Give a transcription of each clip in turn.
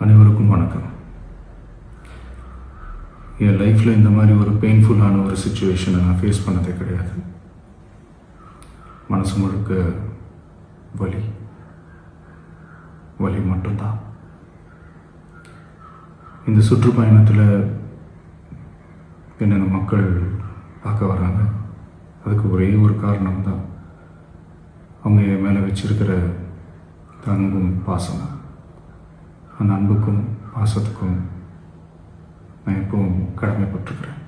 அனைவருக்கும் வணக்கம். என் லைஃப்பில் இந்த மாதிரி ஒரு பெயின்ஃபுல்லான ஒரு சுச்சுவேஷனை நான் ஃபேஸ் பண்ணதே கிடையாது. மனசு முழுக்க வலி வலி மட்டும்தான். இந்த சுற்றுப்பயணத்தில் என்னென்ன மக்கள் பார்க்க வராங்க, அதுக்கு ஒரே ஒரு காரணம் தான், அவங்க என் மேலே வச்சிருக்கிற அன்பும் பாசம். அந்த அன்புக்கும் பாசத்துக்கும் நான் எப்பவும் கடமைப்பட்டிருக்கிறேன்.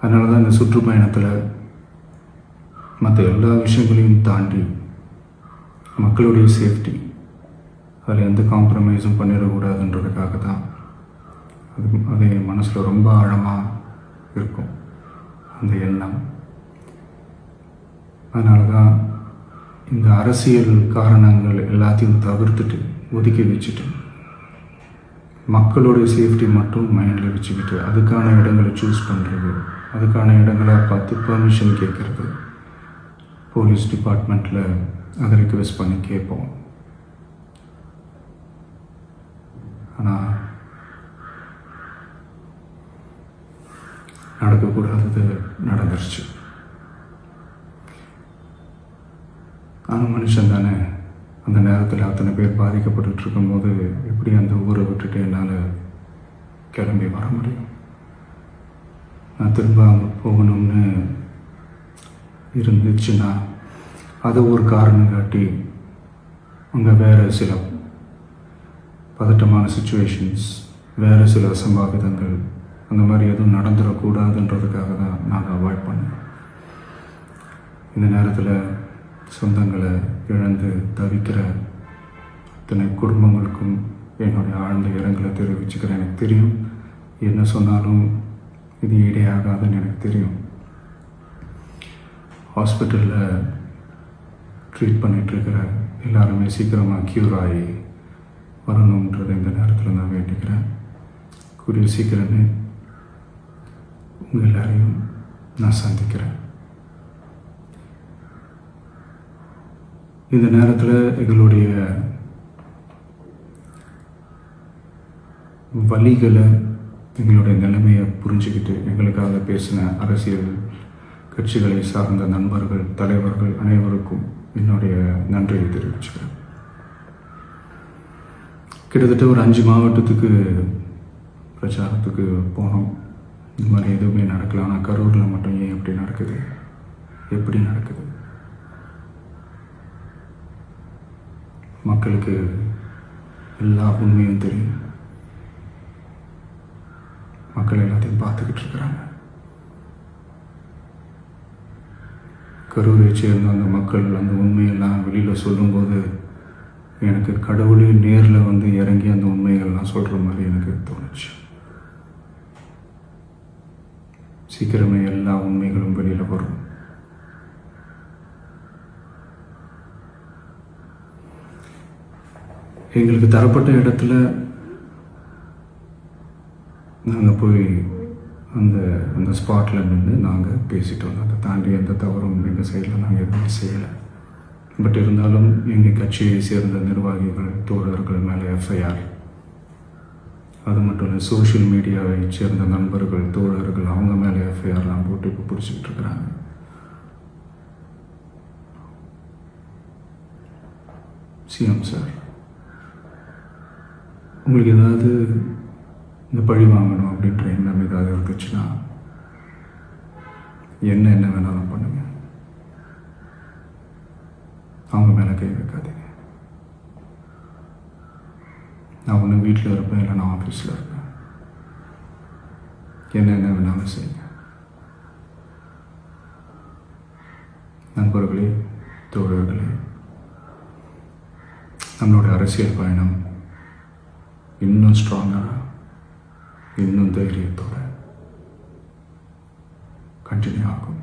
அதனால தான் இந்த சுற்றுப்பயணத்தில் மற்ற எல்லா விஷயங்களையும் தாண்டி மக்களுடைய சேஃப்டி, அதில் எந்த காம்ப்ரமைஸும் பண்ணிடக்கூடாதுன்றதுக்காக தான் அது என் மனசில் ரொம்ப ஆழமாக இருக்கும் அந்த எண்ணம். அதனால தான் இந்த அரசியல் காரணங்கள் எல்லாத்தையும் தவிர்த்துட்டு ஒதுக்கி வச்சுட்டு மக்களுடைய சேஃப்டி மட்டும் மைண்டில் வச்சுக்கிட்டு அதுக்கான இடங்களை சூஸ் பண்ணுறது, அதுக்கான இடங்களை பார்த்து பெர்மிஷன் கேட்குறது, போலீஸ் டிபார்ட்மெண்ட்டில் அதை ரிக்வெஸ்ட் பண்ணி கேட்போம். ஆனால் நடக்கக்கூடாதது நடந்துருச்சு. ஆனால் மனுஷன் தானே, அந்த நேரத்தில் அத்தனை பேர் பாதிக்கப்பட்டு இருக்கும்போது எப்படி அந்த ஊரை விட்டுட்டு என்னால் கிளம்பி வர முடியும்? நான் திரும்ப அங்கே போகணும்னு இருந்துச்சுன்னா அதை ஒரு காரணம் காட்டி அங்கே வேறு சில பதட்டமான சுச்சுவேஷன்ஸ், வேறு சில அசம்பாவிதங்கள் அந்த மாதிரி எதுவும் நடந்துடக்கூடாதுன்றதுக்காக தான் நான் அவாய்ட் பண்ணேன். இந்த நேரத்தில் சொந்தங்களை இழந்து தவிக்கிற அத்தனை குடும்பங்களுக்கும் என்னுடைய ஆழ்ந்த இரங்கலை தெரிவிச்சுக்கிறேன். எனக்கு தெரியும், என்ன சொன்னாலும் இது ஈடையாகாதுன்னு எனக்கு தெரியும். ஹாஸ்பிட்டலில் ட்ரீட் பண்ணிகிட்ருக்கிற எல்லாருமே சீக்கிரமாக க்யூர் ஆகி வரணுன்றதை இந்த நேரத்தில் நான் வேண்டிக்கிறேன். கூடிய சீக்கிரமே உங்கள் எல்லாரையும் நான் சந்திக்கிறேன். இந்த நேரத்தில் எங்களுடைய வலிகளை, எங்களுடைய நிலைமையை புரிஞ்சுக்கிட்டு எங்களுக்காக பேசின அரசியல் கட்சிகளை சார்ந்த நண்பர்கள், தலைவர்கள் அனைவருக்கும் என்னுடைய நன்றியை தெரிவிச்சுக்கிறேன். கிட்டத்தட்ட ஒரு 5 மாவட்டத்துக்கு பிரச்சாரத்துக்கு போனோம். இந்த மாதிரி எதுவுமே நடக்கல. ஆனால் கரூரில் மட்டும் ஏன் எப்படி நடக்குது, எப்படி நடக்குது? மக்களுக்கு எல்லா உண்மையும் தெரியும். மக்கள் எல்லாத்தையும் பார்த்துக்கிட்டு இருக்கிறாங்க. கரூரை சேர்ந்த அந்த மக்கள் அந்த உண்மையெல்லாம் வெளியில் சொல்லும்போது எனக்கு கடவுளே நேரில் வந்து இறங்கி அந்த உண்மைகள்லாம் சொல்கிற மாதிரி எனக்கு தோணுச்சு. சீக்கிரமே எல்லா உண்மைகளும் வெளியில் வரும். எங்களுக்கு தரப்பட்ட இடத்துல நாங்கள் போய் அந்த ஸ்பாட்டில் நின்று நாங்கள் பேசிட்டு வந்தோம். அதை தாண்டி எந்த தவறும் எங்கள் சைடில் நாங்கள் எதுவுமே செய்யலை. பட் இருந்தாலும் எங்கள் கட்சியை சேர்ந்த நிர்வாகிகள், தோழர்கள் மேலே எஃப்ஐஆர், அது மட்டும் இல்லை சோஷியல் மீடியாவை சேர்ந்த நண்பர்கள், தோழர்கள் அவங்க மேலே எஃப்ஐஆர்லாம் போட்டு இப்போ பிடிச்சிக்கிட்டு இருக்கிறாங்க. சிஎம் சார், உங்களுக்கு ஏதாவது இந்த பழி வாங்கணும் அப்படின்ற எண்ணம் ஏதாவது இருந்துச்சுன்னா என்ன வேணாலும் பண்ணுங்க. அவங்க மேலே கை வைக்காதீங்க. நான் ஒன்று வீட்டில் இருப்பேன், இல்லை நான் ஆஃபீஸில் இருப்பேன். என்ன வேணாலும் செய்யுங்க. நண்பர்களே, தோழர்களே, நம்மளுடைய அரசியல் பயணம் இன்னும் ஸ்ட்ராங்காக, இன்னும் தைரியத்தோட கண்டினியூ ஆகும்.